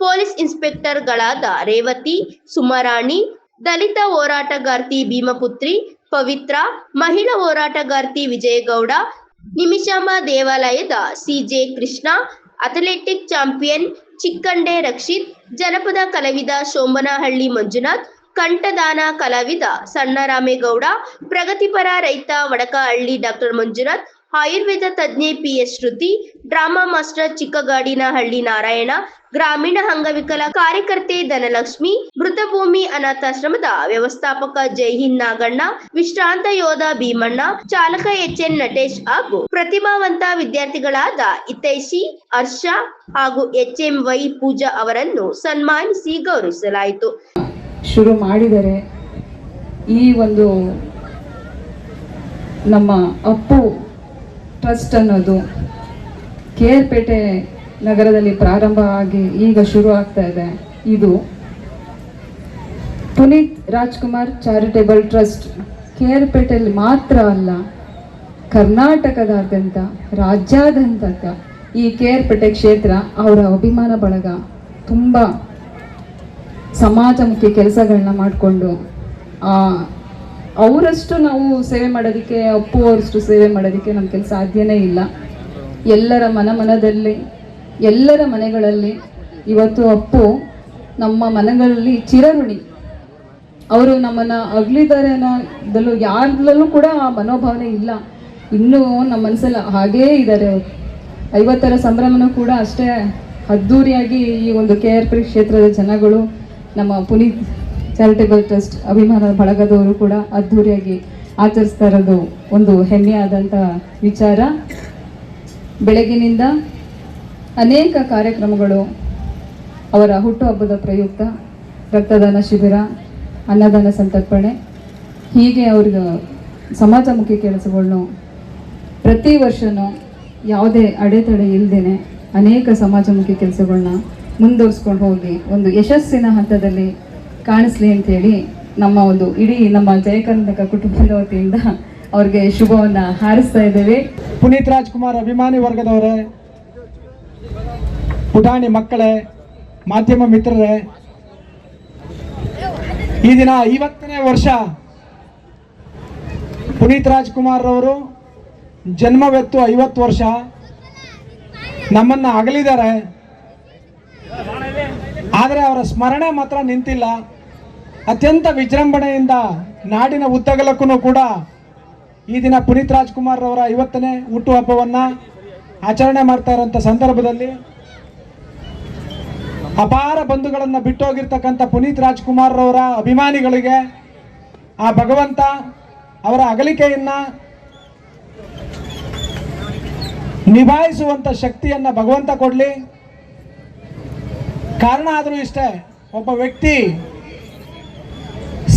ಪೊಲೀಸ್ ಇನ್ಸ್ಪೆಕ್ಟರ್ಗಳಾದ ರೇವತಿ, ಸುಮಾರಾಣಿ, ದಲಿತ ಹೋರಾಟಗಾರ್ತಿ ಭೀಮಪುತ್ರಿ ಪವಿತ್ರ, ಮಹಿಳಾ ಹೋರಾಟಗಾರ್ತಿ ವಿಜಯಗೌಡ, ನಿಮಿಷಾಂಬ ದೇವಾಲಯದ CJ Krishna, athletic champion Chikkande Rakshith, ಜನಪದ ಕಲಾವಿದ ಶೋಭನಹಳ್ಳಿ ಮಂಜುನಾಥ್, ಕಂಠದಾನ ಕಲಾವಿದ ಸಣ್ಣರಾಮೇಗೌಡ, ಪ್ರಗತಿಪರ ರೈತ ವಡಕಹಳ್ಳಿ ಡಾಕ್ಟರ್ ಮಂಜುನಾಥ್, ಆಯುರ್ವೇದ ತಜ್ಞೆ PS Shruthi, drama master Chikkagadinahalli Narayana, ಗ್ರಾಮೀಣ ಅಂಗವಿಕಲ ಕಾರ್ಯಕರ್ತೆ ಧನಲಕ್ಷ್ಮಿ, ಮೃತಭೂಮಿ ಅನಾಥಾಶ್ರಮದ ವ್ಯವಸ್ಥಾಪಕ ಜೈಹಿಂದ್ ನಾಗಣ್ಣ, ವಿಶ್ರಾಂತ ಯೋಧ ಭೀಮಣ್ಣ, ಚಾಲಕ ಎಚ್ಎನ್ ನಟೇಶ್ ಹಾಗೂ ಪ್ರತಿಭಾವಂತ ವಿದ್ಯಾರ್ಥಿಗಳಾದ ಹಿತೈಷಿ, ಹರ್ಷ ಹಾಗೂ ಎಚ್ಎಂವೈ ಪೂಜಾ ಅವರನ್ನು ಸನ್ಮಾನಿಸಿ ಗೌರವಿಸಲಾಯಿತು. ಶುರು ಮಾಡಿದರೆ ಈ ಒಂದು ನಮ್ಮ ಅಪ್ಪು ಟ್ರಸ್ಟ್ ಅನ್ನೋದು ಕೆಆರ್ಪೇಟೆ ನಗರದಲ್ಲಿ ಪ್ರಾರಂಭ ಆಗಿ ಈಗ ಶುರು ಆಗ್ತಾ ಇದೆ. ಇದು ಪುನೀತ್ ರಾಜ್ಕುಮಾರ್ ಚಾರಿಟೇಬಲ್ ಟ್ರಸ್ಟ್ ಕೆಆರ್ಪೇಟೆಯಲ್ಲಿ ಮಾತ್ರ ಅಲ್ಲ, ಕರ್ನಾಟಕದಾದ್ಯಂತ ರಾಜ್ಯಾದ್ಯಂತ ಈ ಕೆಆರ್ಪೇಟೆ ಕ್ಷೇತ್ರ ಅವರ ಅಭಿಮಾನ ಬಳಗ ತುಂಬ ಸಮಾಜಮುಖಿ ಕೆಲಸಗಳನ್ನ ಮಾಡಿಕೊಂಡು ಅವರಷ್ಟು ನಾವು ಸೇವೆ ಮಾಡೋದಕ್ಕೆ, ಅಪ್ಪು ಅವರಷ್ಟು ಸೇವೆ ಮಾಡೋದಕ್ಕೆ ನಮ್ಮ ಕೆಲಸ ಸಾಧ್ಯನೇ ಇಲ್ಲ. ಎಲ್ಲರ ಮನದಲ್ಲಿ, ಎಲ್ಲರ ಮನೆಗಳಲ್ಲಿ ಇವತ್ತು ಅಪ್ಪು ನಮ್ಮ ಮನೆಗಳಲ್ಲಿ ಚಿರಋಣಿ. ಅವರು ನಮ್ಮನ್ನು ಅಗಲಿದ್ದಾರೆ ಅನ್ನೋದಲ್ಲೂ ಯಾರಲ್ಲೂ ಕೂಡ ಆ ಮನೋಭಾವನೆ ಇಲ್ಲ. ಇನ್ನೂ ನಮ್ಮ ಮನಸ್ಸಲ್ಲಿ ಹಾಗೇ ಇದ್ದಾರೆ. 50ರ ಸಂಭ್ರಮನೂ ಕೂಡ ಅಷ್ಟೇ ಅದ್ಧೂರಿಯಾಗಿ ಈ ಒಂದು ಕೆಆರ್ಪೇಟೆ ಕ್ಷೇತ್ರದ ಜನಗಳು, ನಮ್ಮ ಪುನೀತ್ ಚಾರಿಟೇಬಲ್ ಟ್ರಸ್ಟ್ ಅಭಿಮಾನ ಬಳಗದವರು ಕೂಡ ಅದ್ಧೂರಿಯಾಗಿ ಆಚರಿಸ್ತಾ ಇರೋದು ಒಂದು ಹೆಮ್ಮೆಯಾದಂಥ ವಿಚಾರ. ಬೆಳಗಿನಿಂದ ಅನೇಕ ಕಾರ್ಯಕ್ರಮಗಳು ಅವರ ಹುಟ್ಟುಹಬ್ಬದ ಪ್ರಯುಕ್ತ ರಕ್ತದಾನ ಶಿಬಿರ, ಅನ್ನದಾನ ಸಂತರ್ಪಣೆ, ಹೀಗೆ ಅವ್ರಿಗೆ ಸಮಾಜಮುಖಿ ಕೆಲಸಗಳನ್ನು ಪ್ರತಿ ವರ್ಷವೂ ಯಾವುದೇ ಅಡೆತಡೆ ಇಲ್ಲದೇ ಅನೇಕ ಸಮಾಜಮುಖಿ ಕೆಲಸಗಳನ್ನ ಮುಂದುವರಿಸ್ಕೊಂಡು ಹೋಗಿ ಒಂದು ಯಶಸ್ಸಿನ ಹಂತದಲ್ಲಿ ಕಾಣಿಸ್ಲಿ ಅಂತೇಳಿ ನಮ್ಮ ಜಯ ಕರ್ನಾಟಕ ಕುಟುಂಬದ ವತಿಯಿಂದ ಅವ್ರಿಗೆ ಶುಭವನ್ನು ಹಾರೈಸ್ತಾ ಇದ್ದೇವೆ. ಪುನೀತ್ ರಾಜ್ಕುಮಾರ್ ಅಭಿಮಾನಿ ವರ್ಗದವರೇ, ಪುಟಾಣಿ ಮಕ್ಕಳೇ, ಮಾಧ್ಯಮ ಮಿತ್ರರೇ, ಈ ದಿನ 50ನೇ ವರ್ಷ ಪುನೀತ್ ರಾಜ್ಕುಮಾರ್ ಅವರು ಜನ್ಮವೆತ್ತು 50 ವರ್ಷ ನಮ್ಮನ್ನು ಅಗಲಿದ್ದಾರೆ. ಆದರೆ ಅವರ ಸ್ಮರಣೆ ಮಾತ್ರ ನಿಂತಿಲ್ಲ. ಅತ್ಯಂತ ವಿಜೃಂಭಣೆಯಿಂದ ನಾಡಿನ ಉದ್ದಗಲಕ್ಕೂ ಕೂಡ ಈ ದಿನ ಪುನೀತ್ ರಾಜ್ಕುಮಾರ್ ಅವರ 50ನೇ ಹುಟ್ಟುಹಬ್ಬವನ್ನು ಆಚರಣೆ ಮಾಡ್ತಾ ಇರೋಂಥ ಸಂದರ್ಭದಲ್ಲಿ ಅಪಾರ ಬಂಧುಗಳನ್ನು ಬಿಟ್ಟೋಗಿರ್ತಕ್ಕಂಥ ಪುನೀತ್ ರಾಜ್ಕುಮಾರ್ ಅವರ ಅಭಿಮಾನಿಗಳಿಗೆ ಆ ಭಗವಂತ ಅವರ ಅಗಲಿಕೆಯನ್ನು ನಿಭಾಯಿಸುವಂಥ ಶಕ್ತಿಯನ್ನು ಭಗವಂತ ಕೊಡಲಿ. ಕಾರಣ ಆದರೂ ಇಷ್ಟೇ, ಒಬ್ಬ ವ್ಯಕ್ತಿ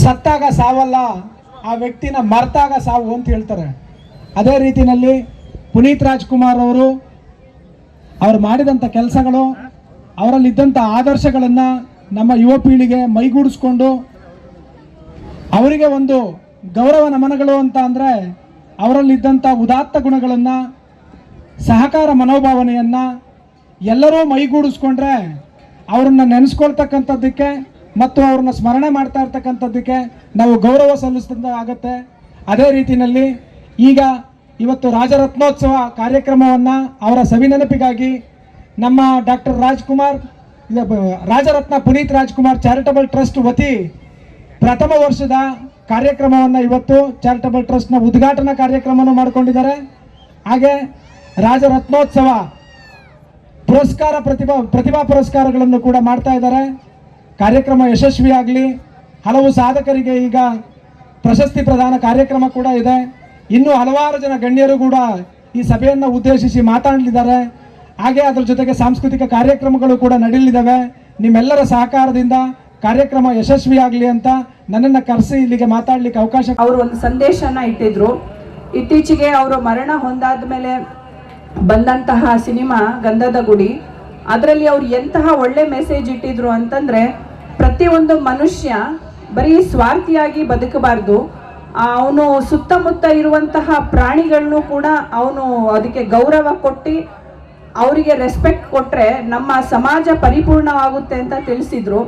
ಸತ್ತಾಗ ಸಾವಲ್ಲ, ಆ ವ್ಯಕ್ತಿನ ಮರೆತಾಗ ಸಾವು ಅಂತ ಹೇಳ್ತಾರೆ. ಅದೇ ರೀತಿಯಲ್ಲಿ ಪುನೀತ್ ರಾಜ್ಕುಮಾರ್ ಅವರು ಮಾಡಿದಂಥ ಕೆಲಸಗಳು, ಅವರಲ್ಲಿದ್ದಂಥ ಆದರ್ಶಗಳನ್ನು ನಮ್ಮ ಯುವ ಪೀಳಿಗೆ ಮೈಗೂಡಿಸ್ಕೊಂಡು ಅವರಿಗೆ ಒಂದು ಗೌರವ ನಮನಗಳು ಅಂತ ಅಂದರೆ ಅವರಲ್ಲಿದ್ದಂಥ ಉದಾತ್ತ ಗುಣಗಳನ್ನು, ಸಹಕಾರ ಮನೋಭಾವನೆಯನ್ನು ಎಲ್ಲರೂ ಮೈಗೂಡಿಸ್ಕೊಂಡ್ರೆ ಅವ್ರನ್ನ ನೆನೆಸ್ಕೊಳ್ತಕ್ಕಂಥದ್ದಕ್ಕೆ ಮತ್ತು ಅವ್ರನ್ನ ಸ್ಮರಣೆ ಮಾಡ್ತಾ ಇರ್ತಕ್ಕಂಥದ್ದಕ್ಕೆ ನಾವು ಗೌರವ ಸಲ್ಲಿಸಿದಂಥ ಆಗುತ್ತೆ. ಅದೇ ರೀತಿಯಲ್ಲಿ ಇವತ್ತು ರಾಜರತ್ನೋತ್ಸವ ಕಾರ್ಯಕ್ರಮವನ್ನು ಅವರ ಸವಿನೆನಪಿಗಾಗಿ ನಮ್ಮ doctor Rajaratna Puneeth Rajkumar charitable trust ವತಿ ಪ್ರಥಮ ವರ್ಷದ ಕಾರ್ಯಕ್ರಮವನ್ನು ಇವತ್ತು ಚಾರಿಟಬಲ್ ಟ್ರಸ್ಟ್ನ ಉದ್ಘಾಟನಾ ಕಾರ್ಯಕ್ರಮವನ್ನು ಮಾಡಿಕೊಂಡಿದ್ದಾರೆ. ಹಾಗೆ ರಾಜರತ್ನೋತ್ಸವ ಪ್ರತಿಭಾ ಪುರಸ್ಕಾರಗಳನ್ನು ಕೂಡ ಮಾಡ್ತಾ ಇದ್ದಾರೆ. ಕಾರ್ಯಕ್ರಮ ಯಶಸ್ವಿಯಾಗಲಿ. ಹಲವು ಸಾಧಕರಿಗೆ ಈಗ ಪ್ರಶಸ್ತಿ ಪ್ರದಾನ ಕಾರ್ಯಕ್ರಮ ಕೂಡ ಇದೆ. ಇನ್ನೂ ಹಲವಾರು ಜನ ಗಣ್ಯರು ಕೂಡ ಈ ಸಭೆಯನ್ನು ಉದ್ದೇಶಿಸಿ ಮಾತಾಡಲಿದ್ದಾರೆ. ಹಾಗೆ ಅದರ ಜೊತೆಗೆ ಸಾಂಸ್ಕೃತಿಕ ಕಾರ್ಯಕ್ರಮಗಳು ಕೂಡ ನಡೆಯಲಿದ್ದಾವೆ. ನಿಮ್ಮೆಲ್ಲರ ಸಹಕಾರದಿಂದ ಕಾರ್ಯಕ್ರಮ ಯಶಸ್ವಿಯಾಗಲಿ ಅಂತ ನನ್ನನ್ನು ಕರೆಸಿ ಇಲ್ಲಿಗೆ ಮಾತಾಡಲಿಕ್ಕೆ ಅವಕಾಶ. ಅವರು ಒಂದು ಸಂದೇಶನ ಇಟ್ಟಿದ್ರು. ಇತ್ತೀಚೆಗೆ ಅವರು ಮರಣ ಹೊಂದಾದ ಮೇಲೆ ಬಂದಂತಹ ಸಿನಿಮಾ ಗಂಧದ ಗುಡಿ, ಅದರಲ್ಲಿ ಅವ್ರು ಎಂತಹ ಒಳ್ಳೆ ಮೆಸೇಜ್ ಇಟ್ಟಿದ್ರು ಅಂತಂದರೆ, ಪ್ರತಿಯೊಂದು ಮನುಷ್ಯ ಬರೀ ಸ್ವಾರ್ಥಿಯಾಗಿ ಬದುಕಬಾರ್ದು, ಅವನು ಸುತ್ತಮುತ್ತ ಇರುವಂತಹ ಪ್ರಾಣಿಗಳನ್ನು ಕೂಡ ಅವನು ಅದಕ್ಕೆ ಗೌರವ ಕೊಟ್ಟು ಅವರಿಗೆ ರೆಸ್ಪೆಕ್ಟ್ ಕೊಟ್ಟರೆ ನಮ್ಮ ಸಮಾಜ ಪರಿಪೂರ್ಣವಾಗುತ್ತೆ ಅಂತ ತಿಳಿಸಿದ್ರು.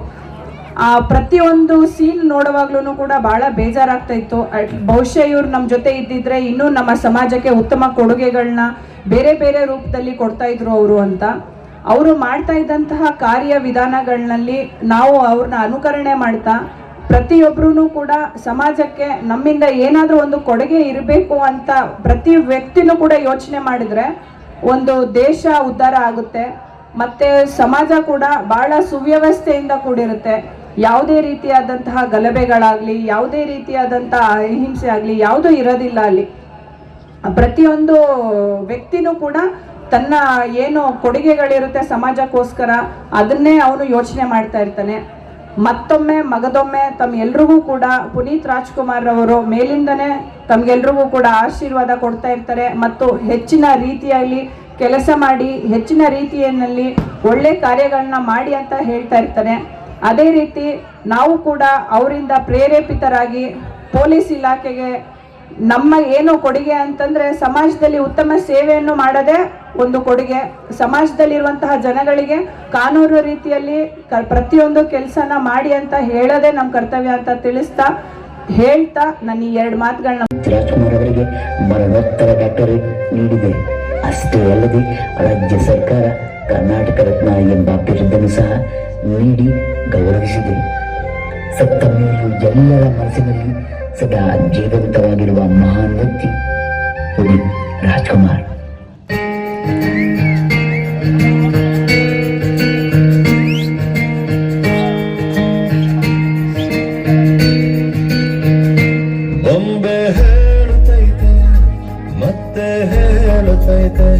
ಪ್ರತಿಯೊಂದು ಸೀನ್ ನೋಡುವಾಗ್ಲೂ ಕೂಡ ಭಾಳ ಬೇಜಾರಾಗ್ತಾ ಇತ್ತು. ಬಹುಶಃ ಇವ್ರು ನಮ್ಮ ಜೊತೆ ಇದ್ದಿದ್ರೆ ಇನ್ನೂ ನಮ್ಮ ಸಮಾಜಕ್ಕೆ ಉತ್ತಮ ಕೊಡುಗೆಗಳನ್ನ ಬೇರೆ ಬೇರೆ ರೂಪದಲ್ಲಿ ಕೊಡ್ತಾ ಇದ್ರು ಅವರು ಅಂತ. ಅವರು ಮಾಡ್ತಾ ಇದ್ದಂತಹ ಕಾರ್ಯವಿಧಾನಗಳಲ್ಲಿ ನಾವು ಅವ್ರನ್ನ ಅನುಕರಣೆ ಮಾಡ್ತಾ ಪ್ರತಿಯೊಬ್ಬರೂ ಕೂಡ ಸಮಾಜಕ್ಕೆ ನಮ್ಮಿಂದ ಏನಾದರೂ ಒಂದು ಕೊಡುಗೆ ಇರಬೇಕು ಅಂತ ಪ್ರತಿ ವ್ಯಕ್ತಿನೂ ಕೂಡ ಯೋಚನೆ ಮಾಡಿದರೆ ಒಂದು ದೇಶ ಉದ್ಧಾರ ಆಗುತ್ತೆ. ಮತ್ತು ಸಮಾಜ ಕೂಡ ಭಾಳ ಸುವ್ಯವಸ್ಥೆಯಿಂದ ಕೂಡಿರುತ್ತೆ. ಯಾವುದೇ ರೀತಿಯಾದಂತಹ ಗಲಭೆಗಳಾಗಲಿ, ಯಾವುದೇ ರೀತಿಯಾದಂತಹ ಅಹಿಂಸೆ ಆಗಲಿ ಯಾವುದೂ ಇರೋದಿಲ್ಲ ಅಲ್ಲಿ. ಪ್ರತಿಯೊಂದು ವ್ಯಕ್ತಿನೂ ಕೂಡ ತನ್ನ ಏನು ಕೊಡುಗೆಗಳಿರುತ್ತೆ ಸಮಾಜಕ್ಕೋಸ್ಕರ ಅದನ್ನೇ ಅವನು ಯೋಚನೆ ಮಾಡ್ತಾ ಇರ್ತಾನೆ. ಮತ್ತೊಮ್ಮೆ ಮಗದೊಮ್ಮೆ ತಮ್ಮೆಲ್ರಿಗೂ ಕೂಡ ಪುನೀತ್ ರಾಜ್ಕುಮಾರ್ ಅವರು ಮೇಲಿಂದನೇ ತಮ್ಗೆಲ್ರಿಗೂ ಕೂಡ ಆಶೀರ್ವಾದ ಕೊಡ್ತಾ ಇರ್ತಾರೆ ಮತ್ತು ಹೆಚ್ಚಿನ ರೀತಿಯಲ್ಲಿ ಕೆಲಸ ಮಾಡಿ ಹೆಚ್ಚಿನ ರೀತಿಯಲ್ಲಿ ಒಳ್ಳೆ ಕಾರ್ಯಗಳನ್ನ ಮಾಡಿ ಅಂತ ಹೇಳ್ತಾ ಇರ್ತಾರೆ. ಅದೇ ರೀತಿ ನಾವು ಕೂಡ ಅವರಿಂದ ಪ್ರೇರೇಪಿತರಾಗಿ ಪೊಲೀಸ್ ಇಲಾಖೆಗೆ ನಮ್ಮ ಏನು ಕೊಡುಗೆ ಅಂತಂದರೆ ಸಮಾಜದಲ್ಲಿ ಉತ್ತಮ ಸೇವೆಯನ್ನು ಮಾಡೋದೇ ಒಂದು ಕೊಡುಗೆ. ಸಮಾಜದಲ್ಲಿರುವಂತಹ ಜನಗಳಿಗೆ ಕಾನೂನು ರೀತಿಯಲ್ಲಿ ಪ್ರತಿಯೊಂದು ಕೆಲಸನ ಮಾಡಿ ಅಂತ ಹೇಳೋದೇ ನಮ್ಮ ಕರ್ತವ್ಯ ಅಂತ ಹೇಳ್ತಾ ನನ್ನ ಈ 2 ಮಾತುಗಳನ್ನ ರಾಜ್ಕುಮಾರ್ ಅವರಿಗೆ ಮರಣೋತ್ತರ ಡಾಕ್ಟರೇಟ್ ನೀಡಿದೆ. ಅಷ್ಟೇ ಅಲ್ಲದೆ ರಾಜ್ಯ ಸರ್ಕಾರ ಕರ್ನಾಟಕ ರತ್ನ ಎಂಬ ಬಿರುದನ್ನು ಸಹ ನೀಡಿ ಗೌರವಿಸಿದೆ. ಸತ್ತ ಮೇಲೂ ಎಲ್ಲರ ಮನಸ್ಸಿನಲ್ಲಿ ಸದಾ ಜೀವಂತವಾಗಿರುವ ಮಹಾನ್ ವ್ಯಕ್ತಿ ಪುನೀತ್ ರಾಜ್ಕುಮಾರ್. ಬೊಂಬೆ ಹೇಳುತ್ತೈತೆ ಮತ್ತೆ ಹೇಳುತ್ತೈತೆ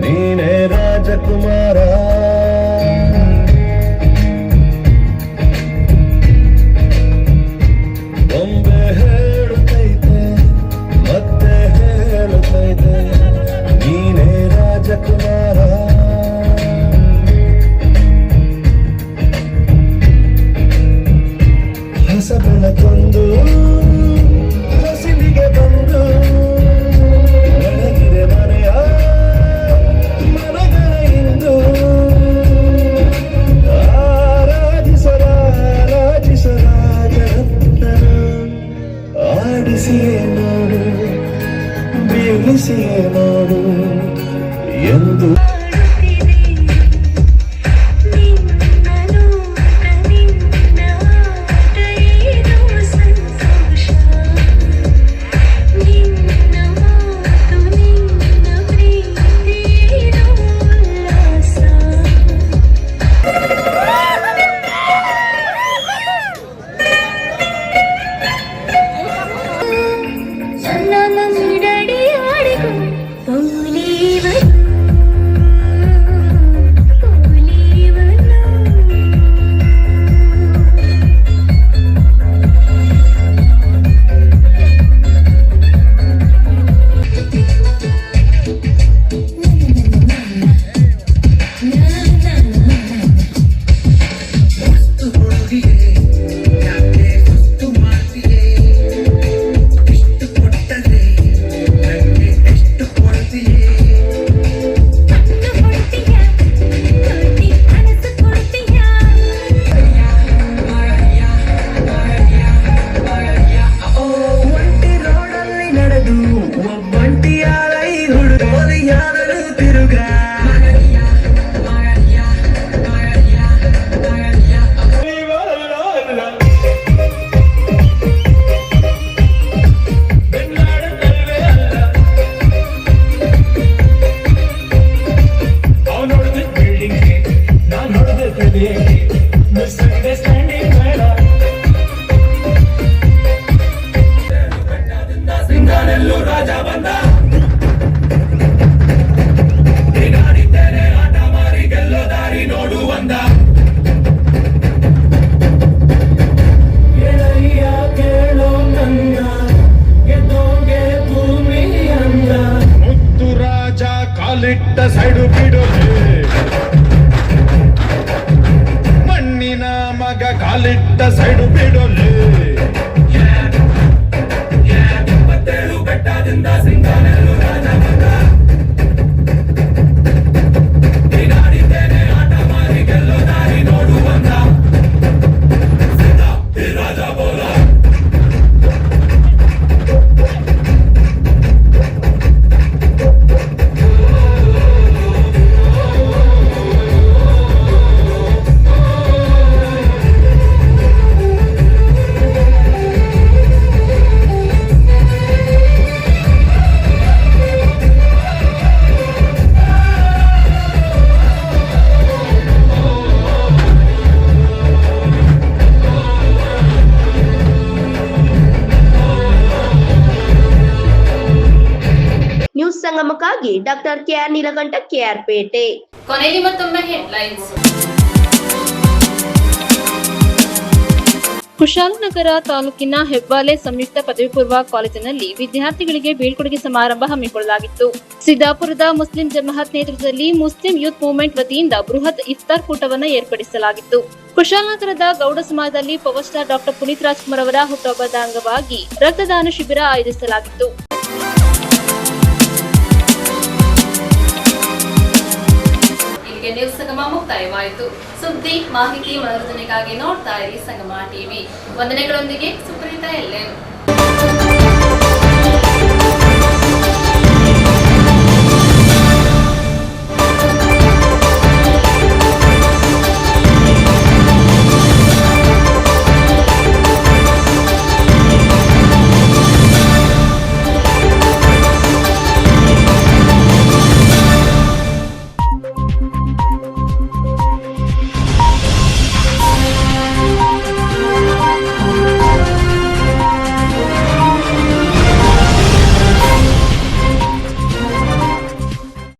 ನೀನೇ ರಾಜಕುಮಾರ. ತಿಳಿಸಿಯೇ ನೋಡು ಎಂದು ಕಾಲಿಟ್ಟ ಸೈಡು ಬಿಡೋಲೆ ಮಣ್ಣಿನ ಮಗ ಕಾಲಿಟ್ಟ ಸೈಡು ಬಿಡೋಲೆ ಬೆಟ್ಟದಿಂದ ಸಿಂಗಾನೆಲ್ಲೂ ರಾಜ ಬಂದ ಆಟ ಮಾರಿ ಗೆಲ್ಲೋ ದಾರಿ ನೋಡು ಬಂದ ರಾಜ ಬೋಲ ನ್ಯೂಸ್ ಸಂಗಮಕ್ಕಾಗಿ ಡಾಕ್ಟರ್ ಕೆಆರ್ ನೀಲಕಂಠ, ಕೆಆರ್ ಪೇಟೆ. ಕೊನೆಯಲ್ಲಿ ಮತ್ತೊಮ್ಮೆ ಹೆಡ್ಲೈನ್ಸ್. ಕುಶಾಲನಗರ ತಾಲೂಕಿನ ಹೆಬ್ಬಾಲೆ ಸಂಯುಕ್ತ ಪದವಿ ಪೂರ್ವ ಕಾಲೇಜಿನಲ್ಲಿ ವಿದ್ಯಾರ್ಥಿಗಳಿಗೆ ಬೀಳ್ಕೊಡುಗೆ ಸಮಾರಂಭ ಹಮ್ಮಿಕೊಳ್ಳಲಾಗಿತ್ತು. ಸಿದ್ದಾಪುರದ ಮುಸ್ಲಿಂ ಜಮಾಅತ್ ನೇತೃತ್ವದಲ್ಲಿ ಮುಸ್ಲಿಂ ಯೂತ್ ಮೂವ್ಮೆಂಟ್ ವತಿಯಿಂದ ಬೃಹತ್ ಇಫ್ತಾರ್ ಕೂಟವನ್ನು ಏರ್ಪಡಿಸಲಾಗಿತ್ತು. ಕುಶಾಲನಗರದ ಗೌಡ ಸಮಾಜದಲ್ಲಿ power star doctor Puneeth Rajkumar ಅವರ ಹುಟ್ಟುಹಬ್ಬದ ಅಂಗವಾಗಿ ರಕ್ತದಾನ ಶಿಬಿರ ಆಯೋಜಿಸಲಾಗಿತ್ತು. ನ್ಯೂಸ್ ಸಂಗಮ ಮುಕ್ತಾಯವಾಯಿತು. ಸುದ್ದಿ, ಮಾಹಿತಿ, ಮನೋರಂಜನೆಗಾಗಿ ನೋಡ್ತಾ ಇರಿ ಸಂಗಮ ಟಿವಿ. ವಂದನೆಗಳೊಂದಿಗೆ ಸುಪ್ರೀತಾ ಎಲ್ಲೆ.